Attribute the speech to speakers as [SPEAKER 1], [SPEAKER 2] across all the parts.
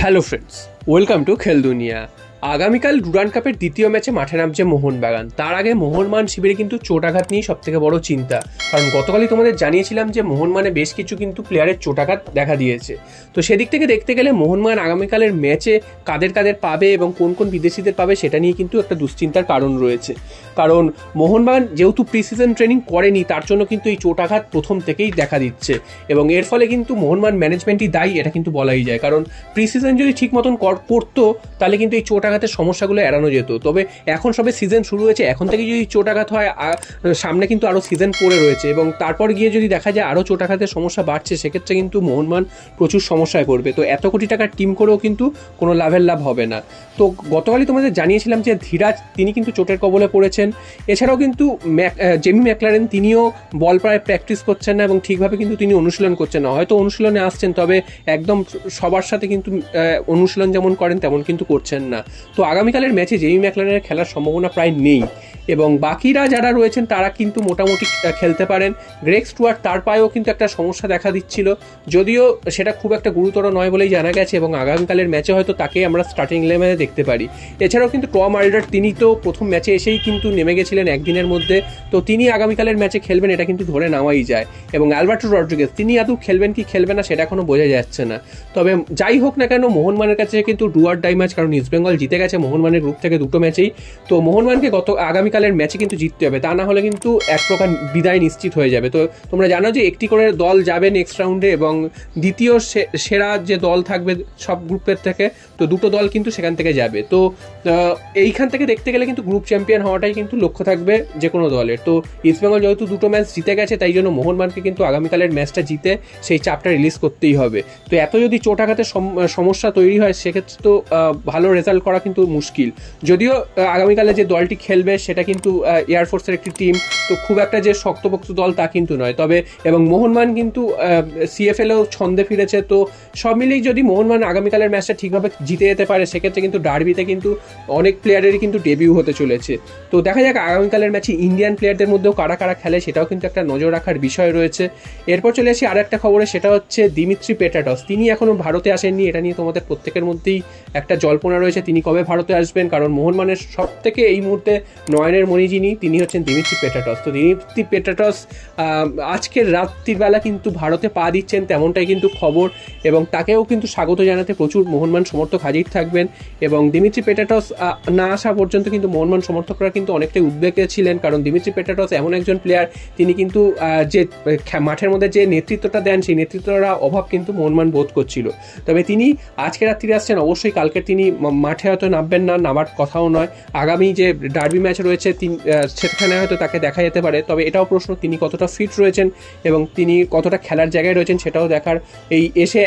[SPEAKER 1] Hello friends, welcome to খেল দুনিয়া। আগামীকাল ডুরান্ড কাপের দ্বিতীয় ম্যাচে মাঠে নামছে মোহনবাগান। তার আগে মোহনবাগান শিবিরে কিন্তু চোটাঘাত নিয়েই সবথেকে বড় চিন্তা, কারণ গতকালই তোমাদের জানিয়েছিলাম যে মোহনবাগানে বেশ কিছু কিন্তু প্লেয়ারের চোটাঘাত দেখা দিয়েছে। তো সেদিক থেকে দেখতে গেলে মোহনবাগান আগামীকালের ম্যাচে কাদের কাদের পাবে এবং কোন কোন বিদেশিদের পাবে সেটা নিয়ে কিন্তু একটা দুশ্চিন্তার কারণ রয়েছে। কারণ মোহনবাগান যেহেতু প্রি সিজন ট্রেনিং করেনি, তার জন্য কিন্তু এই চোটাঘাত প্রথম থেকেই দেখা দিচ্ছে এবং এর ফলে কিন্তু মোহনবাগান ম্যানেজমেন্টই দায়ী, এটা কিন্তু বলাই যায়। কারণ প্রি সিজন যদি ঠিক মতন করতো তাহলে কিন্তু এই চোটাঘাতের সমস্যাগুলো এড়ানো যেত। তবে এখন সবে সিজন শুরু হয়েছে, এখন থেকে যদি চোটাঘাত হয়, সামনে কিন্তু আরও সিজন পড়ে রয়েছে এবং তারপর গিয়ে যদি দেখা যায় আরও চোটাঘাতের সমস্যা বাড়ছে, সেক্ষেত্রে কিন্তু মোহনবাগান প্রচুর সমস্যায় পড়বে। তো এত কোটি টাকার টিম করেও কিন্তু কোনো লাভের লাভ হবে না। তো গতকালই তোমাদের জানিয়েছিলাম যে ধীরাজ তিনি কিন্তু চোটের কবলে পড়েছেন। এছাড়াও কিন্তু জেমি ম্যাকলারেন তিনিও বল প্রায় প্র্যাকটিস করছেন না এবং ঠিকভাবে কিন্তু তিনি অনুশীলন করছেন না। হয়তো অনুশীলনে আসছেন, তবে একদম সবার সাথে কিন্তু অনুশীলন যেমন করেন তেমন কিন্তু করছেন না। তো আগামীকালের ম্যাচে জেমি ম্যাকলারেনের খেলার সম্ভাবনা প্রায় নেই এবং বাকিরা যারা রয়েছেন তারা কিন্তু মোটামুটি খেলতে পারেন। গ্রেগ স্টুয়ার্ট তার পায়েও কিন্তু একটা সমস্যা দেখা দিচ্ছিল, যদিও সেটা খুব একটা গুরুতর নয় বলেই জানা গেছে এবং আগামীকালের ম্যাচে হয়তো তাকে আমরা স্টার্টিং ইলেভেনে দেখতে পারি। এছাড়াও কিন্তু টম আল্ডার তিনি তো প্রথম ম্যাচে এসেই কিন্তু নেমে গেছিলেন একদিনের মধ্যে, তো তিনি আগামীকালের ম্যাচে খেলবেন এটা কিন্তু ধরে নেওয়াই যায়। এবং অ্যালবার্টো রড্রিগেজ তিনি আদৌ খেলবেন কি খেলবেন না সেটা এখনও বোঝা যাচ্ছে না। তবে যাই হোক না কেন, মোহনবাগানের কাছে কিন্তু ডু অর ডাই ম্যাচ, কারণ ইস্ট বেঙ্গল জিতে গেছে মোহনবাগানের গ্রুপ থেকে দুটো ম্যাচেই। তো মোহনবাগানকে আগামীকালের ম্যাচে কিন্তু জিততে হবে, তা না হলে কিন্তু এক প্রকার বিদায় নিশ্চিত হয়ে যাবে। তো তোমরা জানো যে একটি করে দল যাবে নেক্সট রাউন্ডে এবং দ্বিতীয় সেরা যে দল থাকবে সব গ্রুপের থেকে, তো দুটো দল কিন্তু সেখান থেকে যাবে। তো এইখান থেকে দেখতে গেলে কিন্তু গ্রুপ চ্যাম্পিয়ন হওয়াটাই কিন্তু লক্ষ্য থাকবে যে কোনো দলের। তো ইস্ট বেঙ্গল যেহেতু দুটো ম্যাচ জিতে গেছে, তাই জন্য মোহনবাগানকে কিন্তু আগামীকালের ম্যাচটা জিতে সেই চাপটা রিলিজ করতেই হবে। তো এত যদি চোটাঘাতের সমস্যা তৈরি হয়, সেক্ষেত্রে তো ভালো রেজাল্ট করা কিন্তু মুশকিল। যদিও আগামীকালে যে দলটি খেলবে সেটা কিন্তু এয়ারফোর্সের একটি টিম, তো খুব একটা যে শক্তপোক্ত দল তা কিন্তু নয়। তবে এবং মোহনবাগান কিন্তু সিএফএলেও ছন্দে ফিরেছে। তো সব মিলিয়ে যদি মোহনবাগান আগামীকালের ম্যাচটা ঠিকভাবে জিতে যেতে পারে, সেক্ষেত্রে কিন্তু ডার্বিতে কিন্তু অনেক প্লেয়ারেরই কিন্তু ডেবিউ হতে চলেছে। তো দেখা যাক আগামীকালের ম্যাচে ইন্ডিয়ান প্লেয়ারদের মধ্যেও কারা কারা খেলে, সেটাও কিন্তু একটা নজর রাখার বিষয় রয়েছে। এরপর চলে আসি আর একটা খবরে, সেটা হচ্ছে দিমিত্রি পেট্রাটস। তিনি এখনও ভারতে আসেননি, এটা নিয়ে তোমাদের প্রত্যেকের মধ্যেই একটা জল্পনা রয়েছে তিনি কবে ভারতে আসবেন। কারণ মোহনবাগানের সব থেকে এই মুহূর্তে নয়নের মণি যিনি, তিনি হচ্ছেন দিমিত্রি পেট্রাটস। তো দিমিত্রি পেট্রাটস আজকের রাত্রির বেলা কিন্তু ভারতে পা দিচ্ছেন, তেমনটাই কিন্তু খবর এবং তাকেও কিন্তু স্বাগত জানাতে প্রচুর মোহনবাগান সমর্থক হাজির থাকবেন। এবং দিমিত্রি পেট্রাটস না আসা পর্যন্ত কিন্তু মোহনবাগান সমর্থকরা কিন্তু অনেকটাই উদ্বেগে ছিলেন, কারণ দিমিত্রি পেট্রাটস এমন একজন প্লেয়ার, তিনি কিন্তু যে মাঠের মধ্যে যে নেতৃত্বটা দেন, সেই নেতৃত্বটা অভাব কিন্তু মোহনবাগান বোধ করছিল। তবে তিনি আজকে রাত্রি আসছেন, অবশ্যই কালকে তিনি মাঠে হয়তো নামবেন না, নামার কথাও নয়। আগামী যে ডার্বি ম্যাচ রয়েছে সেখানে হয়তো তাকে দেখা যেতে পারে। তবে এটাও প্রশ্ন তিনি কতটা ফিট রয়েছেন এবং তিনি কতটা খেলার জায়গায় রয়েছেন সেটাও দেখার। এই এসে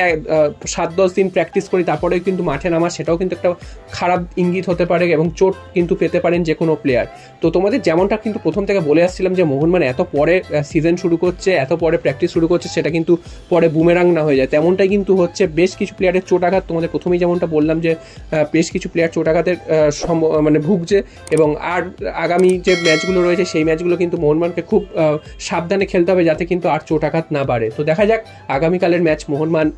[SPEAKER 1] 7-10 দিন প্র্যাকটিস করি তারপরে কিন্তু মাঠে নামা, সেটাও কিন্তু একটা খারাপ ইঙ্গিত হতে পারে এবং চোট কিন্তু পেতে পারেন যে কোনো প্লেয়ার। তো তোমাদের যেমনটা কিন্তু প্রথম থেকে বলে আসছিলাম যে মোহনবাগান এত পরে সিজন শুরু করছে, এত পরে প্র্যাকটিস শুরু করছে, সেটা কিন্তু পরে বুমেরাং না হয়ে যায়, তেমনটাই কিন্তু হচ্ছে। বেশ কিছু প্লেয়ারের চোটাঘাত, তোমাদের প্রথমেই যেমনটা বললাম যে বেশ কিছু প্লেয়ার চোটাঘাতের ভুগছে এবং আর আগামী যে ম্যাচগুলো রয়েছে সেই ম্যাচগুলো কিন্তু মোহনবাগানকে খুব সাবধানে খেলতে হবে, যাতে কিন্তু আর চোটাঘাত না বাড়ে। তো দেখা যাক আগামীকালের ম্যাচ মোহনবাগান